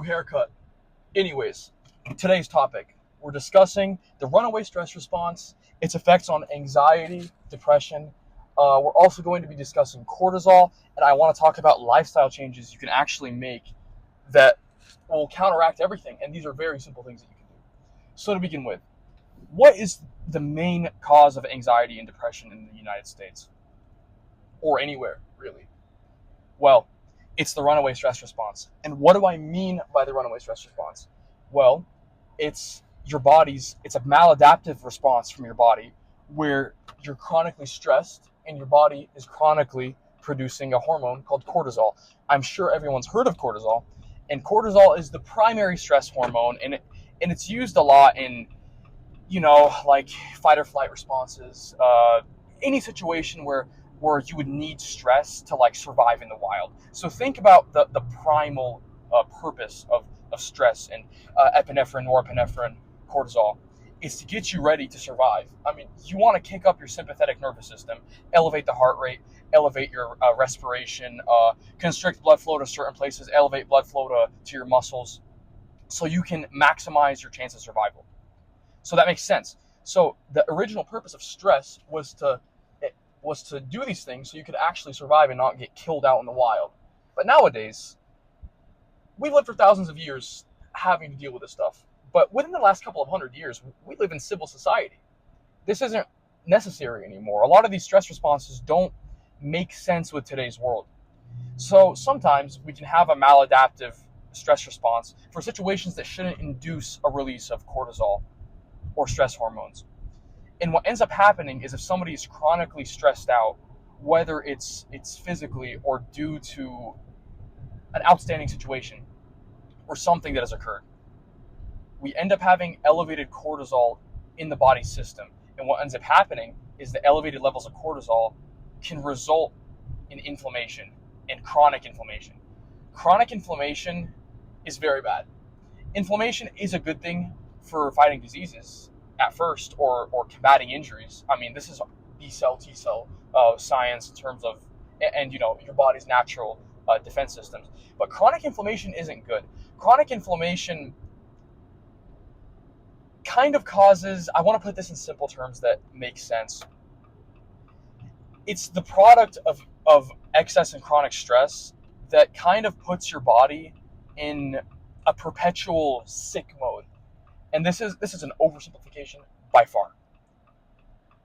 haircut. Anyways, today's topic. We're discussing the runaway stress response, its effects on anxiety, depression. We're also going to be discussing cortisol, and I want to talk about lifestyle changes you can actually make that will counteract everything. And these are very simple things that you can do. So to begin with, what is the main cause of anxiety and depression in the United States? Or anywhere, really? Well, it's the runaway stress response. And what do I mean by the runaway stress response? Well, it's a maladaptive response from your body where you're chronically stressed and your body is chronically producing a hormone called cortisol. I'm sure everyone's heard of cortisol, and cortisol is the primary stress hormone, and it's used a lot in, like fight or flight responses, any situation where you would need stress to like survive in the wild. So think about the primal purpose of stress and epinephrine, norepinephrine, cortisol is to get you ready to survive. I mean, you want to kick up your sympathetic nervous system, elevate the heart rate, elevate your respiration, constrict blood flow to certain places, elevate blood flow to your muscles, so you can maximize your chance of survival. So that makes sense. So the original purpose of stress was to do these things so you could actually survive and not get killed out in the wild. But nowadays, we've lived for thousands of years having to deal with this stuff. But within the last couple of 100 years, we live in civil society. This isn't necessary anymore. A lot of these stress responses don't make sense with today's world. So sometimes we can have a maladaptive stress response for situations that shouldn't induce a release of cortisol or stress hormones. And what ends up happening is if somebody is chronically stressed out, whether it's physically or due to an outstanding situation or something that has occurred, we end up having elevated cortisol in the body system. And what ends up happening is the elevated levels of cortisol can result in inflammation and chronic inflammation. Chronic inflammation is very bad. Inflammation is a good thing for fighting diseases at first or combating injuries. I mean, this is B-cell, T-cell science in terms of, and your body's natural defense systems. But chronic inflammation isn't good. Chronic inflammation kind of causes, I want to put this in simple terms that make sense. It's the product of excess and chronic stress that kind of puts your body in a perpetual sick mode. And this is an oversimplification by far.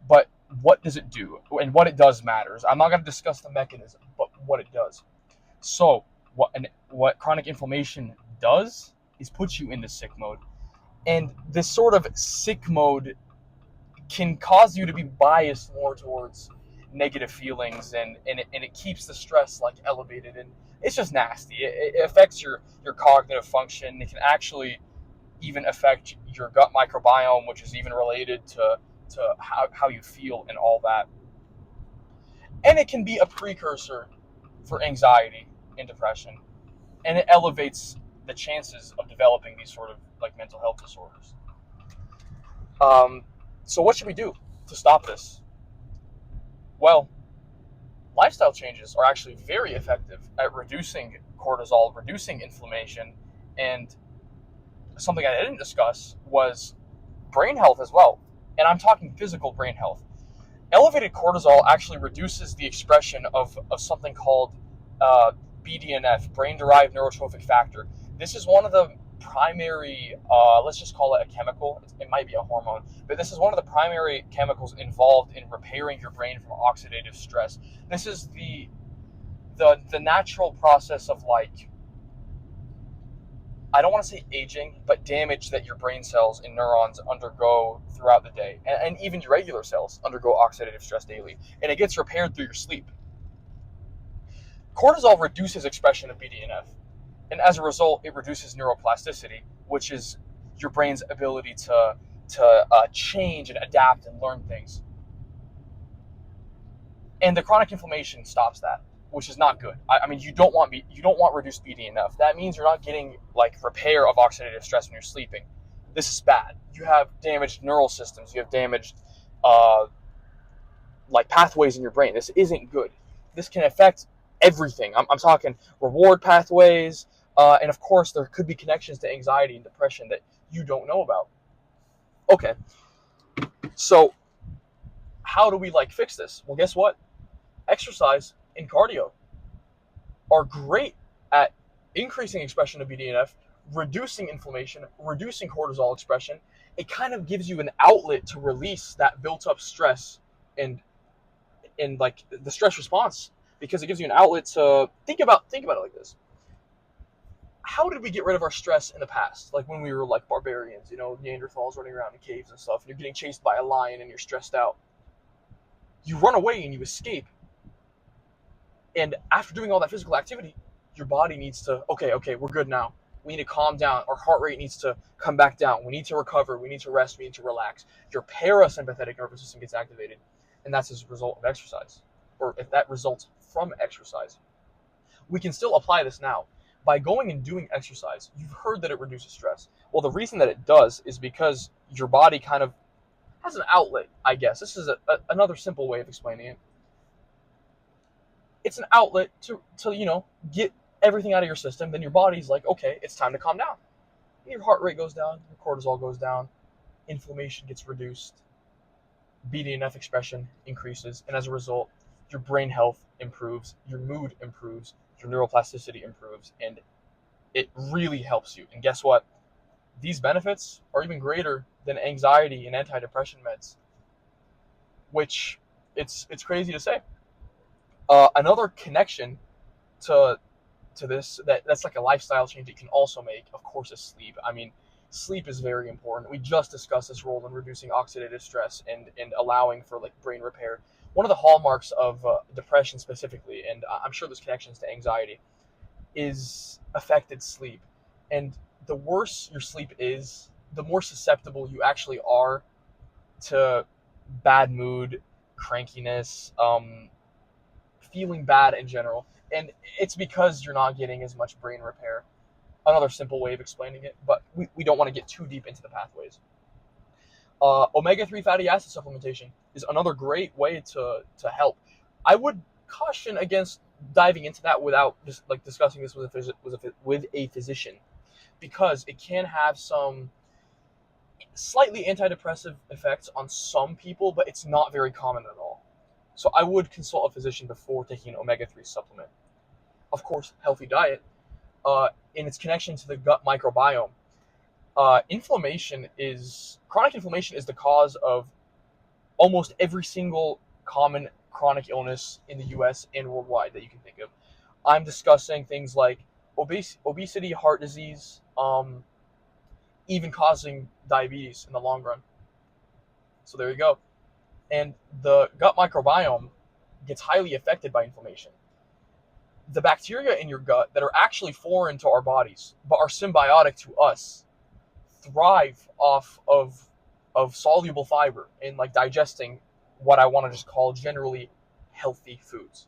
But what does it do? And what it does matters. I'm not going to discuss the mechanism, but what it does. So what chronic inflammation does is put you into sick mode. And this sort of sick mode can cause you to be biased more towards negative feelings, and it keeps the stress like elevated, and it's just nasty. It affects your cognitive function. It can actually even affect your gut microbiome, which is even related to how you feel and all that. And it can be a precursor for anxiety and depression, and it elevates the chances of developing these sort of like mental health disorders. So what should we do to stop this? Well, lifestyle changes are actually very effective at reducing cortisol, reducing inflammation, and something I didn't discuss was brain health as well. And I'm talking physical brain health. Elevated cortisol actually reduces the expression of something called BDNF, brain-derived neurotrophic factor. This is one of the primary, let's just call it a chemical. It might be a hormone, but this is one of the primary chemicals involved in repairing your brain from oxidative stress. This is the natural process of, like, I don't want to say aging, but damage that your brain cells and neurons undergo throughout the day. And even your regular cells undergo oxidative stress daily. And it gets repaired through your sleep. Cortisol reduces expression of BDNF. And as a result, it reduces neuroplasticity, which is your brain's ability to change and adapt and learn things. And the chronic inflammation stops that, which is not good. I mean, you don't want reduced BDNF. That means you're not getting like repair of oxidative stress when you're sleeping. This is bad. You have damaged neural systems. You have damaged like pathways in your brain. This isn't good. This can affect everything. I'm talking reward pathways, And of course, there could be connections to anxiety and depression that you don't know about. Okay, so how do we fix this? Well, guess what? Exercise and cardio are great at increasing expression of BDNF, reducing inflammation, reducing cortisol expression. It kind of gives you an outlet to release that built up stress and the stress response, because it gives you an outlet to think about it like this. How did we get rid of our stress in the past? Like when we were barbarians, Neanderthals running around in caves and stuff, and you're getting chased by a lion and you're stressed out. You run away and you escape. And after doing all that physical activity, your body needs to, okay, we're good now. We need to calm down. Our heart rate needs to come back down. We need to recover. We need to rest. We need to relax. Your parasympathetic nervous system gets activated. And that's as a result of exercise, or if that results from exercise. We can still apply this now. By going and doing exercise, you've heard that it reduces stress. Well, the reason that it does is because your body kind of has an outlet, I guess. This is another simple way of explaining it. It's an outlet to get everything out of your system. Then your body's like, okay, it's time to calm down. And your heart rate goes down, your cortisol goes down, inflammation gets reduced, BDNF expression increases, and as a result, your brain health improves, your mood improves, your neuroplasticity improves, and it really helps you. And guess what? These benefits are even greater than anxiety and antidepressant meds, which it's crazy to say. Another connection to that's like a lifestyle change you can also make, of course, is sleep. I mean, sleep is very important. We just discussed this role in reducing oxidative stress and allowing for brain repair. One of the hallmarks of depression specifically, and I'm sure there's connections to anxiety, is affected sleep. And the worse your sleep is, the more susceptible you actually are to bad mood, crankiness, feeling bad in general. And it's because you're not getting as much brain repair. Another simple way of explaining it, but we don't want to get too deep into the pathways. Omega-3 fatty acid supplementation is another great way to help. I would caution against diving into that without just discussing this with a physician, because it can have some slightly antidepressive effects on some people, but it's not very common at all. So I would consult a physician before taking an omega-3 supplement. Of course, healthy diet, in its connection to the gut microbiome. Chronic inflammation is the cause of almost every single common chronic illness in the US and worldwide that you can think of. I'm discussing things like obesity, heart disease, even causing diabetes in the long run. So there you go. And the gut microbiome gets highly affected by inflammation. The bacteria in your gut that are actually foreign to our bodies, but are symbiotic to us, thrive off of soluble fiber and digesting what I want to just call generally healthy foods.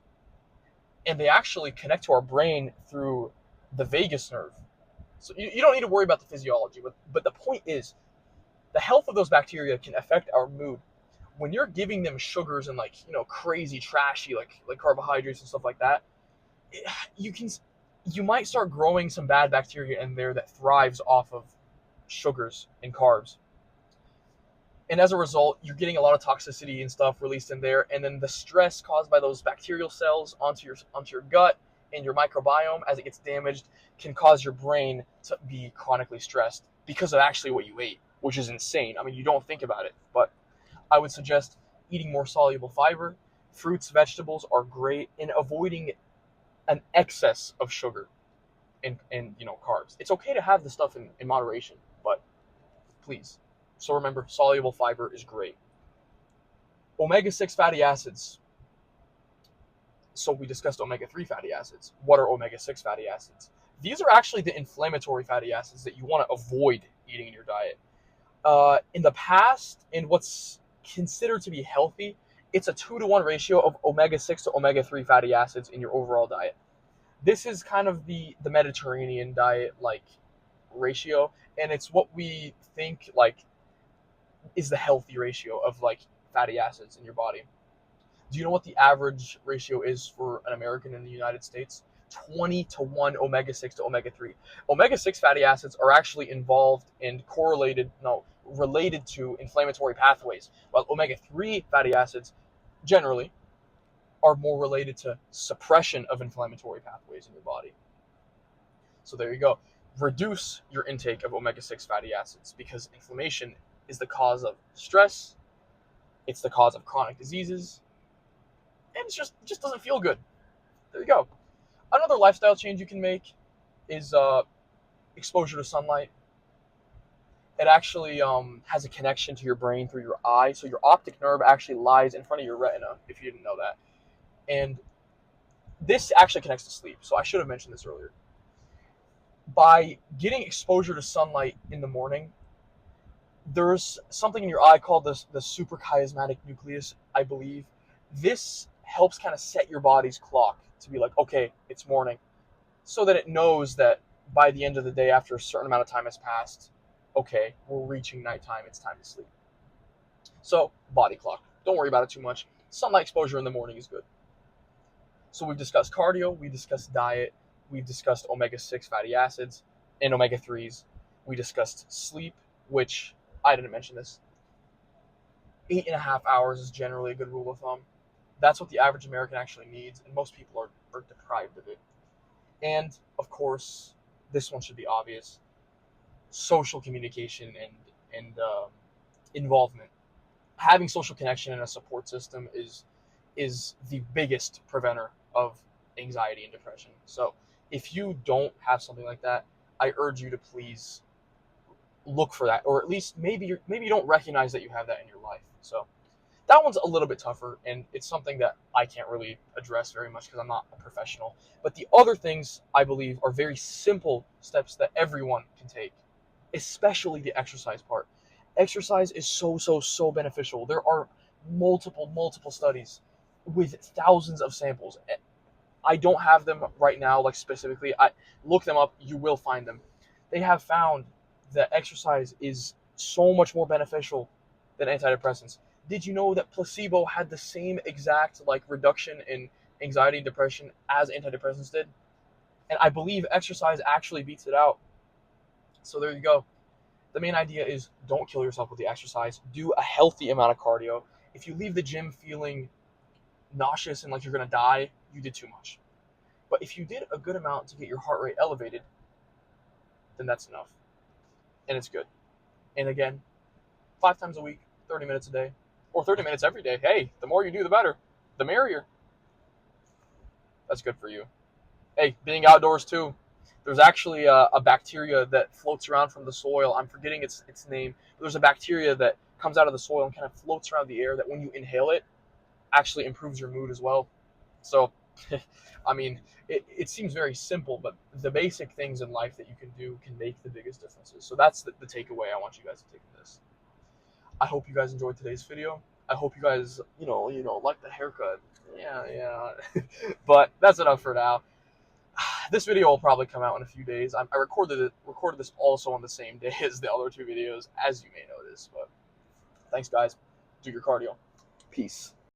And they actually connect to our brain through the vagus nerve. So you don't need to worry about the physiology, but the point is, the health of those bacteria can affect our mood. When you're giving them sugars and crazy trashy like carbohydrates and stuff like that, you might start growing some bad bacteria in there that thrives off of sugars and carbs. And as a result, you're getting a lot of toxicity and stuff released in there, and then the stress caused by those bacterial cells onto your gut and your microbiome, as it gets damaged, can cause your brain to be chronically stressed because of actually what you ate, which is insane. I mean, you don't think about it, but I would suggest eating more soluble fiber. Fruits, vegetables are great, and avoiding an excess of sugar and carbs. It's okay to have the stuff in moderation, but please. So remember, soluble fiber is great. Omega-6 fatty acids. So we discussed omega-3 fatty acids. What are omega-6 fatty acids? These are actually the inflammatory fatty acids that you want to avoid eating in your diet. In the past, in what's considered to be healthy, it's a 2-to-1 ratio of omega-6 to omega-3 fatty acids in your overall diet. This is kind of the Mediterranean diet ratio, and it's what we think is the healthy ratio of fatty acids in your body. Do you know what the average ratio is for an American in the United States? 20-to-1 omega-6 to omega-3. Omega-6 fatty acids are actually involved and related to inflammatory pathways, while omega-3 fatty acids generally are more related to suppression of inflammatory pathways in your body. So there you go. Reduce your intake of omega-6 fatty acids because inflammation is the cause of stress, it's the cause of chronic diseases, and it just doesn't feel good. There you go. Another lifestyle change you can make is exposure to sunlight. It actually has a connection to your brain through your eye. So your optic nerve actually lies in front of your retina, if you didn't know that. And this actually connects to sleep. So I should have mentioned this earlier. By getting exposure to sunlight in the morning, there's something in your eye called the suprachiasmatic nucleus, I believe. This helps kind of set your body's clock to be like, okay, it's morning, so that it knows that by the end of the day, after a certain amount of time has passed, okay, we're reaching nighttime, it's time to sleep. So, body clock. Don't worry about it too much. Sunlight exposure in the morning is good. So we've discussed cardio, we discussed diet, we've discussed omega-6 fatty acids and omega-3s. We discussed sleep, which I didn't mention this. 8.5 hours is generally a good rule of thumb. That's what the average American actually needs, and most people are deprived of it. And, of course, this one should be obvious. Social communication and involvement. Having social connection and a support system is the biggest preventer of anxiety and depression. So if you don't have something like that, I urge you to please look for that, or at least maybe you don't recognize that you have that in your life. So that one's a little bit tougher, and it's something that I can't really address very much because I'm not a professional. But the other things, I believe, are very simple steps that everyone can take, especially the exercise part. Exercise is so beneficial. There are multiple studies with thousands of samples. I don't have them right now, like specifically. I look them up, you will find them. They have found that exercise is so much more beneficial than antidepressants. Did you know that placebo had the same exact like reduction in anxiety and depression as antidepressants did? And I believe exercise actually beats it out. So there you go. The main idea is don't kill yourself with the exercise. Do a healthy amount of cardio. If you leave the gym feeling nauseous and like you're going to die, you did too much. But if you did a good amount to get your heart rate elevated, then that's enough. And it's good. And again, 5 times a week, 30 minutes a day, or 30 minutes every day. Hey, the more you do, the better. The merrier. That's good for you. Hey, being outdoors too. There's actually a bacteria that floats around from the soil. I'm forgetting its name. But there's a bacteria that comes out of the soil and kind of floats around the air that when you inhale it, actually improves your mood as well. So, I mean, it seems very simple, but the basic things in life that you can do can make the biggest differences. So that's the takeaway I want you guys to take from this. I hope you guys enjoyed today's video. I hope you guys, like the haircut. Yeah. But that's enough for now. This video will probably come out in a few days. I recorded this also on the same day as the other 2 videos, as you may notice. But thanks, guys. Do your cardio. Peace.